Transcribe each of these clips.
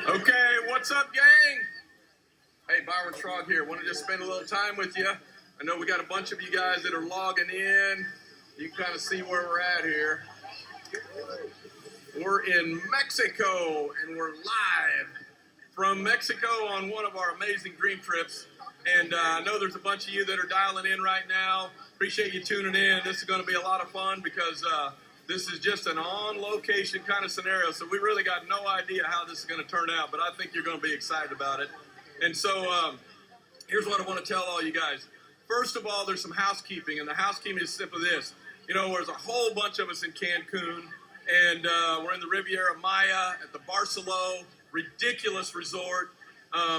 Okay, what's up, gang? Hey, Byron Trog here. Want to just spend a little time with you. I know we got a bunch of you guys that are logging in. You can kind of see where we're at here. We're in Mexico, and we're live from Mexico on one of our amazing dream trips. And I know there's a bunch of you that are dialing in right now. Appreciate you tuning in. This is going to be a lot of fun because this is just an on-location kind of scenario. So we really got no idea how this is going to turn out, but I think you're going to be excited about it. And so here's what I want to tell all you guys. First of all, there's some housekeeping, and the housekeeping is simply this. You know, there's a whole bunch of us in Cancun, and we're in the Riviera Maya at the Barcelo, ridiculous resort.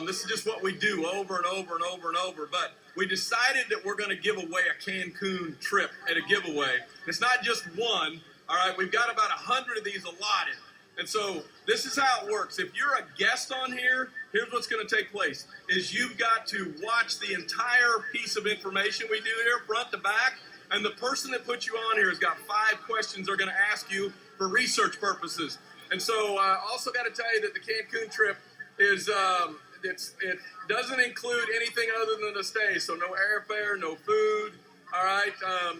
This is just what we do over and over and over and over. But we decided that we're going to give away a Cancun trip at a giveaway. It's not just one. All right, we've got about 100 of these allotted. And so this is how it works. If you're a guest on here, here's what's going to take place, is you've got to watch the entire piece of information we do here, front to back. And the person that put you on here has got 5 questions they're going to ask you for research purposes. And so I also got to tell you that the Cancun trip is, it doesn't include anything other than the stay. So no airfare, no food. All right.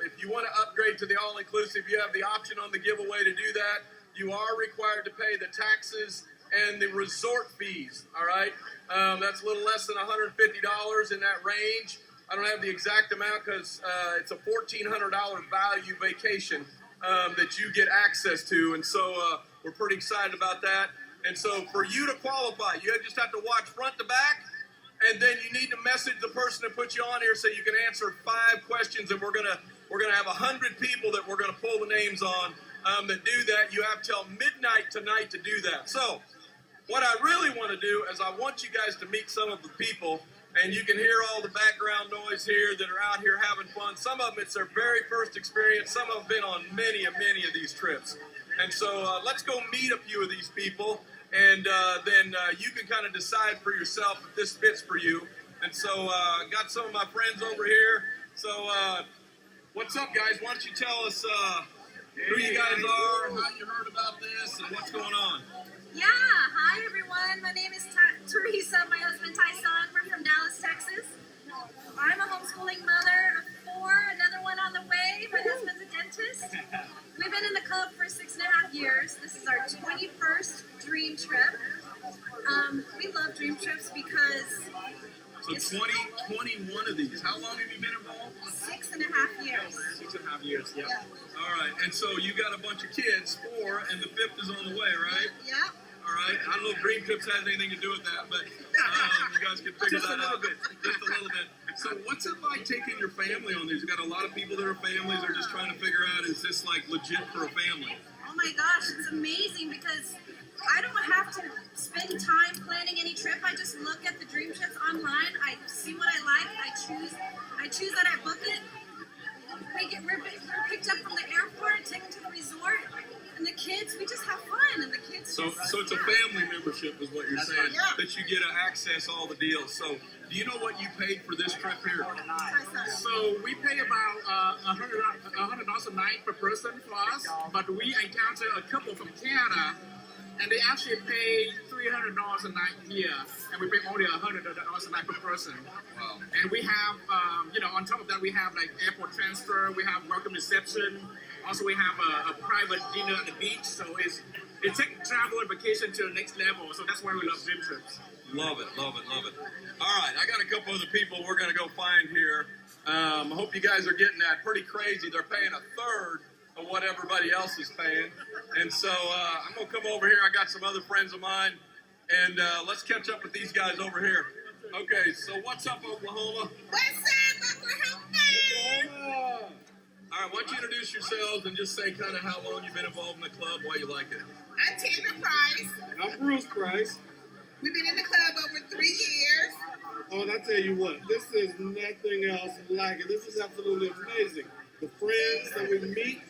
If you want to upgrade to the all-inclusive, you have the option on the giveaway to do that. You are required to pay the taxes and the resort fees. All right. That's a little less than $150 in that range. I don't have the exact amount because it's a $1,400 value vacation that you get access to. And so we're pretty excited about that. And so for you to qualify, you just have to watch front to back. And then you need to message the person that put you on here so you can answer 5 questions. And we're gonna have 100 people that we're gonna pull the names on that do that. You have till midnight tonight to do that. So what I really want to do is I want you guys to meet some of the people, and you can hear all the background noise here that are out here having fun. Some of them, it's their very first experience. Some of them have been on many of these trips. And so let's go meet a few of these people. And then you can kind of decide for yourself if this fits for you. And so got some of my friends over here. So what's up, guys? Why don't you tell us who you guys are, how you heard about this, and what's going on? Yeah, hi everyone. My name is Teresa. My husband Tyson. We're from Dallas, Texas. I'm a homeschooling mother of 4, another one on the way. My husband's a dentist. We've been in the club for 6.5 years. This is our 21st dream trip. We love dream trips because... So 21 of these. How long have you been involved? 6.5 years. 6.5 years, yeah. All right, and so you got a bunch of kids, 4, and the 5th is on the way, right? Yeah. All right, I don't know if Dream Trips has anything to do with that, but you guys can figure that out. Just a little bit. So what's it like taking your family on these? You got a lot of people that are families. They're just trying to figure out, is this like legit for a family? Oh my gosh, it's amazing because I don't have to spend time planning any trip. I just look at the dream trips online. I see what I like. I choose that I book it. We're picked up from the airport, taken to the resort, and the kids, we just have fun. And the kids. So it's a family membership, is what you're saying, right. Yeah. that you get to access all the deals. So do you know what you paid for this trip here? So we pay about $100 a night per person for us, but we encounter a couple from Canada, and they actually pay $300 a night here, and we pay only $100 a night per person. Wow. And we have, on top of that, we have like airport transfer, we have welcome reception. Also, we have a private dinner at the beach. So it takes travel and vacation to the next level. So that's why we love dream trips. Love it, love it, love it. All right, I got a couple other people we're going to go find here. I hope you guys are getting that. Pretty crazy. They're paying 1/3 of what everybody else is paying. And so I'm going to come over here. I got some other friends of mine. And let's catch up with these guys over here. Okay, so what's up, Oklahoma? What's up, Oklahoma? All right, why don't you introduce yourselves and just say kind of how long you've been involved in the club, why you like it. I'm Tina Price. I'm Bruce Price. We've been in the club over 3 years. Oh, and I tell you what, this is nothing else like it. This is absolutely amazing. The friends that we meet,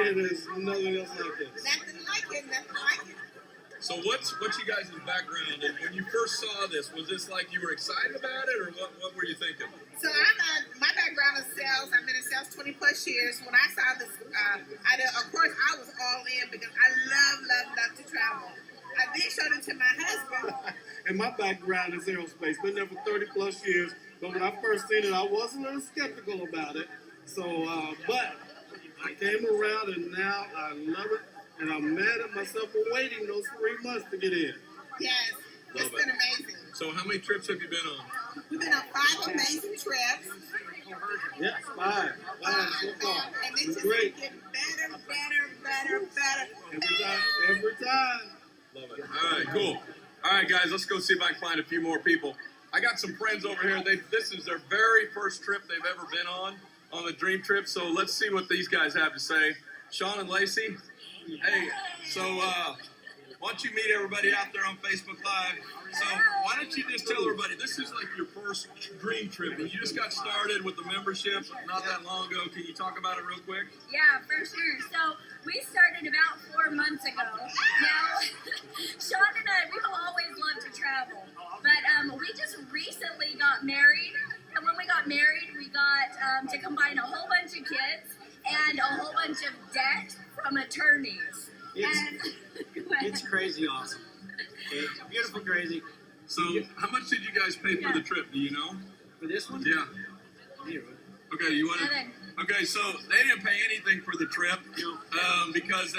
it is nothing else like this. Nothing like it, nothing like it. So what's you guys' background? And when you first saw this, was this like you were excited about it, or what were you thinking? So my background is sales. I've been in sales 20 plus years. When I saw this, of course I was all in because I love to travel. I then showed it to my husband. And my background is aerospace. Been there for 30 plus years. But when I first seen it, I was a little skeptical about it. So, but I came around and now I love it. And I'm mad at myself for waiting those 3 months to get in. Yes, it's Love been it. amazing. So how many trips have you been on? We've been on 5 amazing trips. Yes, five so far. And they It's just great. get better. Every time. Love it. All right, cool. All right, guys, let's go see if I can find a few more people. I got some friends over here. This is their very first trip they've ever been on the Dream Trip. So let's see what these guys have to say. Sean and Lacey, hey, so why don't you meet everybody out there on Facebook Live? So why don't you just tell everybody, this is like your first Dream Trip, and you just got started with the membership not that long ago. Can you talk about it real quick? Yeah, for sure. So we started about 4 months ago. Now, Sean and I, we've always loved to travel, but we just recently got married. And when we got married, we got to combine a whole bunch of kids and a whole bunch of debt from attorneys. It's crazy awesome. It's beautiful crazy. So how much did you guys pay for the trip? Do you know? For this one? Yeah. Zero. Okay, you want to? Seven. Okay, so they didn't pay anything for the trip because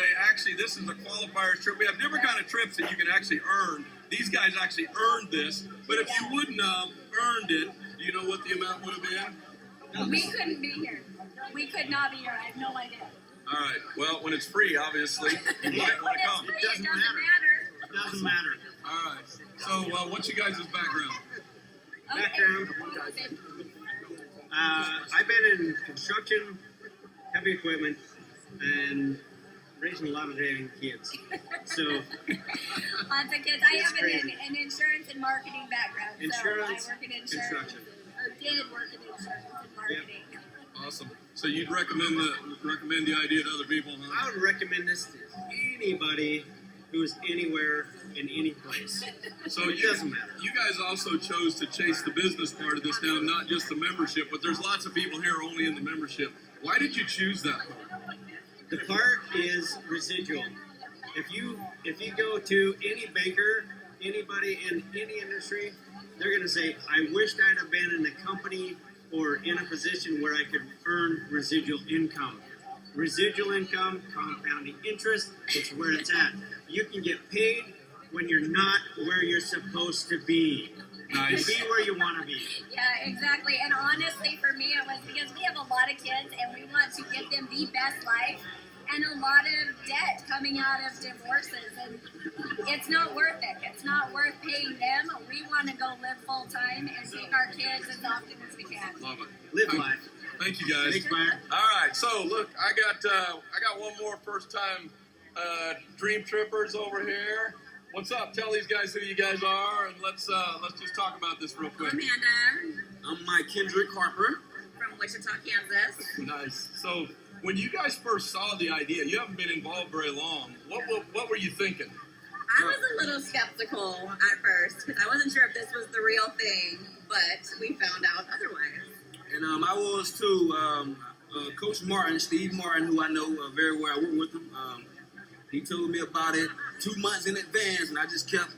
this is a qualifiers trip. We have different kind of trips that you can actually earn. These guys actually earned this, but if you wouldn't have earned it, do you know what the amount would have been? We couldn't be here. We could not be here. I have no idea. All right. Well, when it's free, obviously, you might want to come. It doesn't doesn't matter. matter. It doesn't matter. All right. So, what's you guys' background? Background. I've been in construction, heavy equipment, and raising a lot of damn kids. So, Lots of kids. I have an insurance and marketing background. Insurance, so I work in insurance. construction. Or did work in insurance and marketing. Awesome. So you'd recommend the idea to other people, huh? I would recommend this to anybody who's anywhere in any place. So It doesn't matter. You guys also chose to chase the business part of this down, not just the membership, but there's lots of people here only in the membership. Why did you choose that part? The part is residual. If you go to any banker, anybody in any industry, they're going to say, I wished I'd have been in a company or in a position where I could earn residual income. Residual income, compounding interest, it's where it's at. You can get paid when you're not where you're supposed to be. Nice. Be where you want to be. Yeah, exactly. And honestly, for me, it was because we have a lot of kids and we want to give them the best life and a lot of debt coming out of divorces. And it's not worth it. It's not worth paying them. We want to go live full time and take our kids as often as we can. Love it. Live life. Thank you, guys. Thanks, Brian. All right, so look, I got one more first-time Dream Trippers over here. What's up? Tell these guys who you guys are, and let's just talk about this real quick. Amanda. I'm Mike Kendrick Harper from Wichita, Kansas. Nice. So when you guys first saw the idea, you haven't been involved very long. What were you thinking? I was a little skeptical at first because I wasn't sure if this was the real thing, but we found out otherwise. And I was too. Coach Martin, Steve Martin, who I know very well, I work with him. He told me about it 2 months in advance, and I just kept,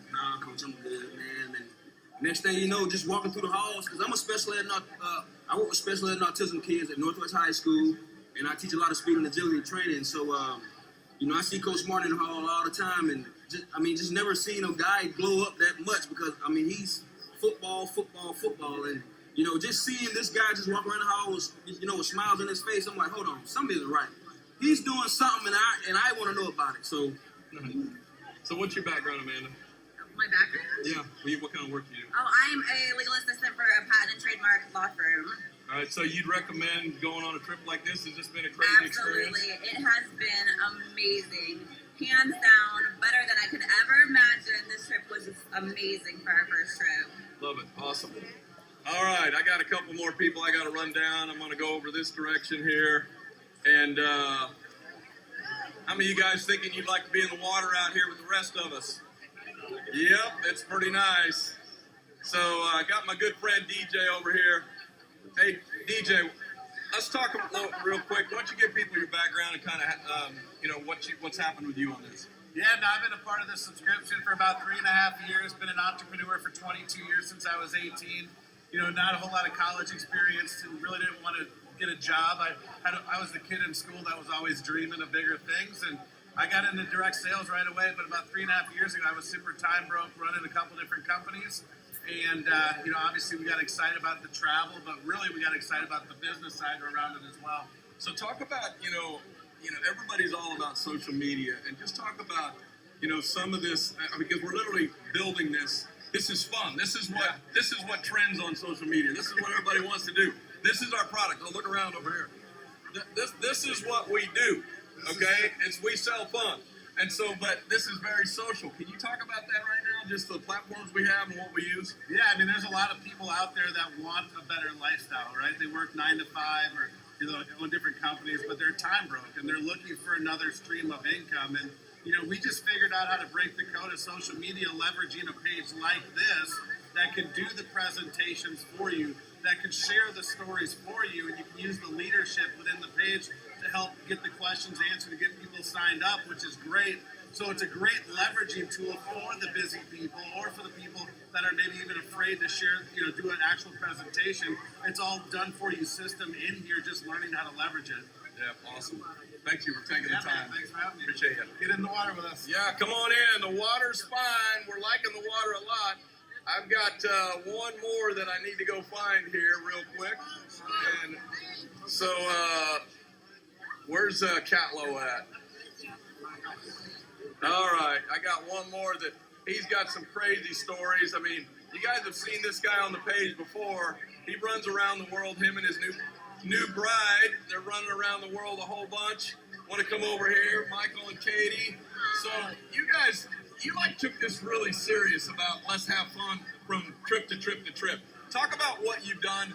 Coach, I'm good, man. And next thing you know, just walking through the halls, because I'm a special ed, I work with special ed and autism kids at Northwest High School, and I teach a lot of speed and agility training. So, I see Coach Martin in the hall all the time, and just never seen a guy blow up that much because, he's football, and just seeing this guy just walk around the hall with smiles on his face, I'm like, hold on, something isn't right. He's doing something, and I want to know about it. So, So what's your background, Amanda? My background? Yeah. What kind of work do you do? Oh, I'm a legal assistant for a patent and trademark law firm. All right. So you'd recommend going on a trip like this? Has this been a crazy experience? Absolutely. It has been amazing. Hands down, better than I could ever imagine. This trip was just amazing for our first trip. Love it. Awesome. All right. I got a couple more people I got to run down. I'm going to go over this direction here. And how many of you guys thinking you'd like to be in the water out here with the rest of us? Yep, it's pretty nice. So I got my good friend DJ over here. Hey, DJ, let's talk real quick. Why don't you give people your background and kind of, what's happened with you on this? Yeah, no, I've been a part of this subscription for about 3.5 years. Been an entrepreneur for 22 years since I was 18. You know, not a whole lot of college experience, and really didn't want to get a job. I was the kid in school that was always dreaming of bigger things, and I got into direct sales right away. But about 3.5 years ago, I was super time broke, running a couple different companies. And, you know, obviously we got excited about the travel, but really we got excited about the business side around it as well. So talk about, everybody's all about social media, and just talk about, some of this, because we're literally building this. This is fun. This is what trends on social media. This is what everybody wants to do. This is our product. Oh, look around over here. This is what we do. Okay, we sell fun. And so, but this is very social. Can you talk about that right now? Just the platforms we have and what we use? Yeah, I mean, there's a lot of people out there that want a better lifestyle, right? They work 9 to 5 or own different companies, but they're time broke and they're looking for another stream of income. And we just figured out how to break the code of social media, leveraging a page like this that can do the presentations for you, that can share the stories for you, and you can use the leadership within the page to help get the questions answered, to get people signed up, which is great. So it's a great leveraging tool for the busy people or for the people that are maybe even afraid to share, do an actual presentation. It's all done for you system in here, just learning how to leverage it. Yeah, awesome. Thank you for taking the time. Thanks for having me. Appreciate you. Get in the water with us. Yeah, come on in. The water's fine. We're liking the water a lot. I've got one more that I need to go find here real quick. And so, where's Catlow at? All right, I got one more that he's got some crazy stories. I mean, you guys have seen this guy on the page before. He runs around the world, him and his new bride. They're running around the world a whole bunch. Want to come over here, Michael and Katie. So you guys, you took this really serious about let's have fun from trip to trip to trip. Talk about what you've done,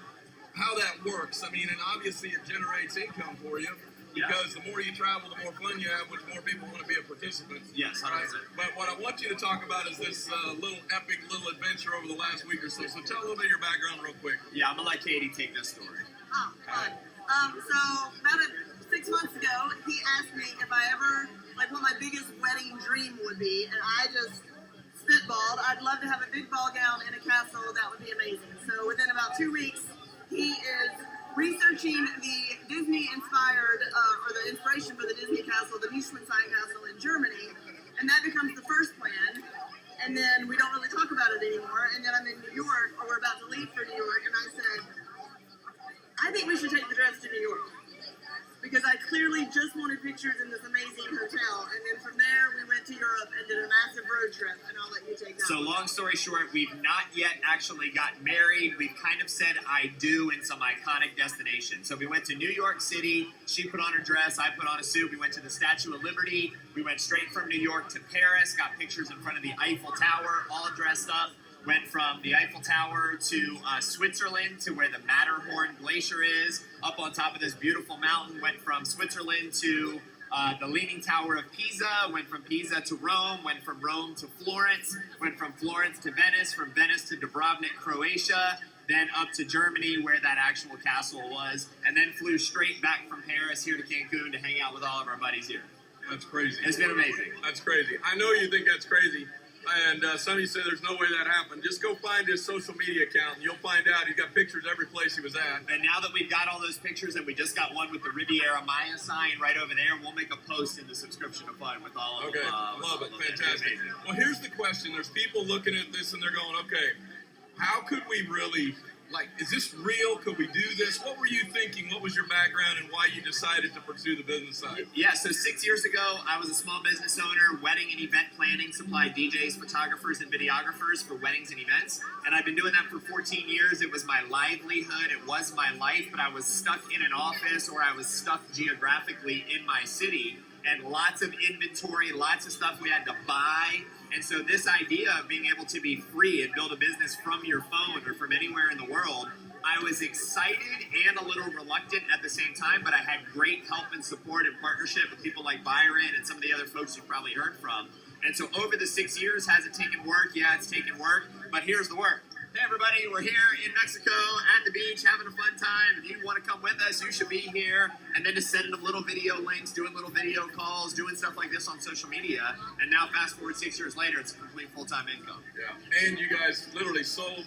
how that works. I mean, and obviously it generates income for you. Because the more you travel, the more fun you have, which more people want to be a participant. Yes, 100%. Right? But what I want you to talk about is this little epic little adventure over the last week or so. So tell a little bit of your background real quick. Yeah, I'm going to let Katie take this story. Oh, fun. So about 6 months ago, he asked me if I ever, what my biggest wedding dream would be, and I just spitballed. I'd love to have a big ball gown in a castle. That would be amazing. So within about 2 weeks, he is researching the Disney-inspired, or the inspiration for the Disney castle, the Neuschwanstein Castle in Germany, and that becomes the first plan, and then we don't really talk about it anymore, and then I'm in New York, or we're about to leave for New York, and I said, I think we should take the dress to New York, because I clearly just wanted pictures in this amazing hotel, and then from there, we went to Europe and did a massive road trip, and I'll let you take that. So long story short, we've not yet actually got married. We've kind of said I do in some iconic destinations. So we went to New York City. She put on her dress. I put on a suit. We went to the Statue of Liberty. We went straight from New York to Paris, got pictures in front of the Eiffel Tower, all dressed up. Went from the Eiffel Tower to Switzerland, to where the Matterhorn Glacier is, up on top of this beautiful mountain. Went from Switzerland to the Leaning Tower of Pisa, went from Pisa to Rome, went from Rome to Florence, went from Florence to Venice, from Venice to Dubrovnik, Croatia, then up to Germany where that actual castle was, and then flew straight back from Paris here to Cancun to hang out with all of our buddies here. That's crazy. It's been amazing. That's crazy. I know you think that's crazy. And some of you say there's no way that happened. Just go find his social media account, and you'll find out he's got pictures every place he was at. And now that we've got all those pictures, and we just got one with the Riviera Maya sign right over there, we'll make a post in the subscription to fun with all of them. Okay, love it. Fantastic. Well, here's the question. There's people looking at this, and they're going, okay, how could we really, is this real? Could we do this? What were you thinking? What was your background, and why you decided to pursue the business side? Yeah, so 6 years ago, I was a small business owner, wedding and event planning, supplied DJs, photographers, and videographers for weddings and events. And I've been doing that for 14 years. It was my livelihood. It was my life, but I was stuck in an office, or I was stuck geographically in my city, and lots of inventory, lots of stuff we had to buy. And so this idea of being able to be free and build a business from your phone or from anywhere in the world, I was excited and a little reluctant at the same time, but I had great help and support and partnership with people like Byron and some of the other folks you've probably heard from. And so over the 6 years, has it taken work? Yeah, it's taken work, but here's the work. Hey everybody, we're here in Mexico at the beach having a fun time. If you want to come with us, you should be here. And then just sending them little video links, doing little video calls, doing stuff like this on social media. And now fast forward 6 years later, it's a complete full-time income. Yeah. And you guys literally sold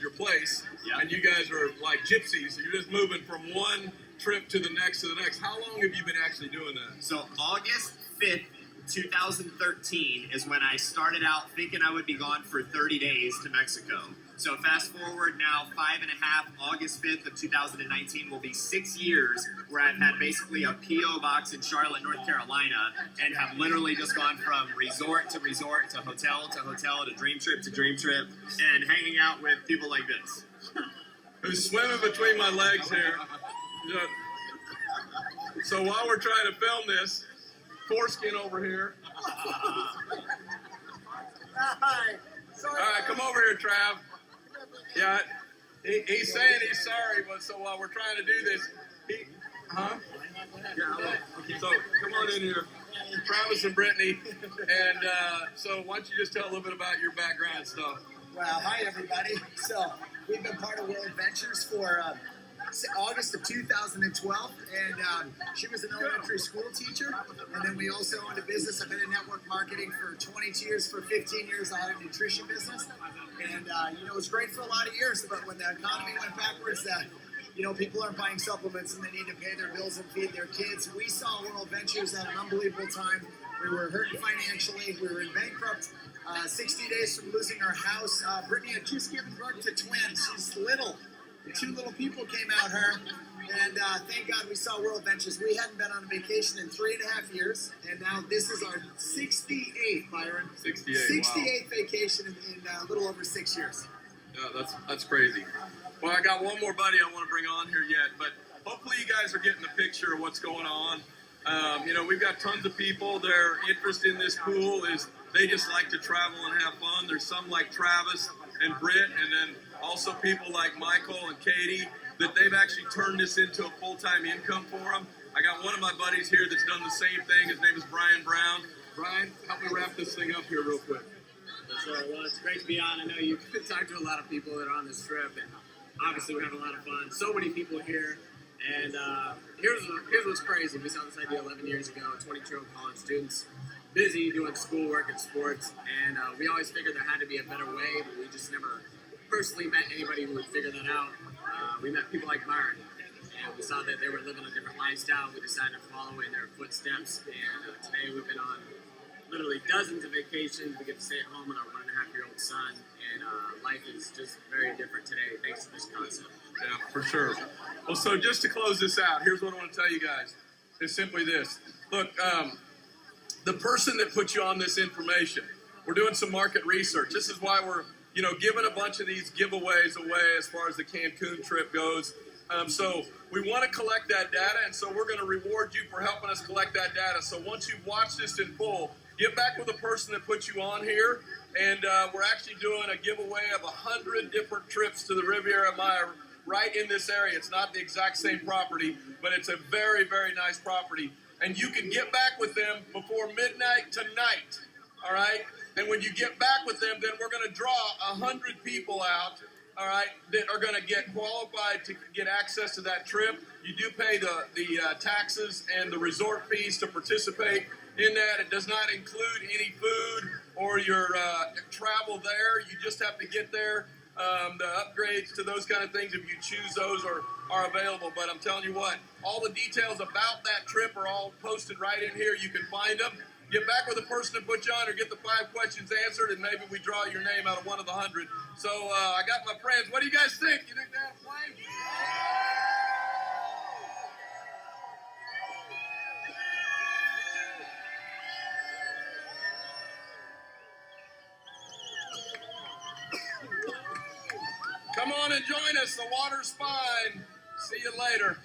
your place. Yeah. And you guys are like gypsies. You're just moving from one trip to the next to the next. How long have you been actually doing that? So August 5th, 2013 is when I started out thinking I would be gone for 30 days to Mexico. So fast forward now 5.5, August 5th of 2019 will be 6 years where I've had basically a P.O. box in Charlotte, North Carolina, and have literally just gone from resort to resort to hotel to dream trip, and hanging out with people like this. Who's swimming between my legs here. So while we're trying to film this, foreskin over here. All right, come over here, Trav. Yeah, he's saying he's sorry, but so while we're trying to do this, So come on in here, Travis and Brittany, and so why don't you just tell a little bit about your background and stuff? Well, hi everybody. So we've been part of World Ventures for August of 2012, and she was an elementary school teacher, and then we also owned a business. I've been in network marketing for 22 years. For 15 years, I had a nutrition business, and it was great for a lot of years. But when the economy went backwards, people aren't buying supplements and they need to pay their bills and feed their kids. We saw World Ventures at an unbelievable time. We were hurting financially. We were in bankrupt. 60 days from losing our house. Brittany had just given birth to twins. She's little. The 2 little people came out her, and thank God we saw World Ventures. We hadn't been on a vacation in 3.5 years, and now this is our 68th, Byron. 68th vacation in a little over 6 years. Yeah, that's crazy. Well, I got one more buddy I want to bring on here yet, but hopefully you guys are getting the picture of what's going on. We've got tons of people. Their interest in this pool is they just like to travel and have fun. There's some like Travis and Britt, and then also people like Michael and Katie, that they've actually turned this into a full-time income for them. I got one of my buddies here that's done the same thing. His name is Brian Brown. Brian, help me wrap this thing up here real quick. Sure. Well, it's great to be on. I know you've talked to a lot of people that are on this trip, and obviously we're having a lot of fun. So many people here, and here's what's crazy. We saw this idea 11 years ago, 22-year-old college students, busy doing schoolwork and sports, and we always figured there had to be a better way, but we just never personally met anybody who would figure that out. We met people like Byron, and we saw that they were living a different lifestyle. We decided to follow in their footsteps, and today we've been on literally dozens of vacations. We get to stay at home with our 1.5-year-old son, and life is just very different today thanks to this concept. Yeah, for sure. Well, so just to close this out, here's what I want to tell you guys. It's simply this. Look, the person that put you on this information, we're doing some market research. This is why we're giving a bunch of these giveaways away as far as the Cancun trip goes. So we want to collect that data, and so we're going to reward you for helping us collect that data. So once you've watched this in full, get back with the person that put you on here, and we're actually doing a giveaway of 100 different trips to the Riviera Maya right in this area. It's not the exact same property, but it's a very, very nice property. And you can get back with them before midnight tonight, all right? And when you get back with them, then we're going to draw 100 people out, all right, that are going to get qualified to get access to that trip. You do pay the taxes and the resort fees to participate in that. It does not include any food or your travel there. You just have to get there. The upgrades to those kind of things, if you choose those, are available. But I'm telling you what, all the details about that trip are all posted right in here. You can find them. Get back with the person that put you on, or get the 5 questions answered, and maybe we draw your name out of one of the 100. So I got my friends. What do you guys think? You think they're playing? Come on and join us. The water's fine. See you later.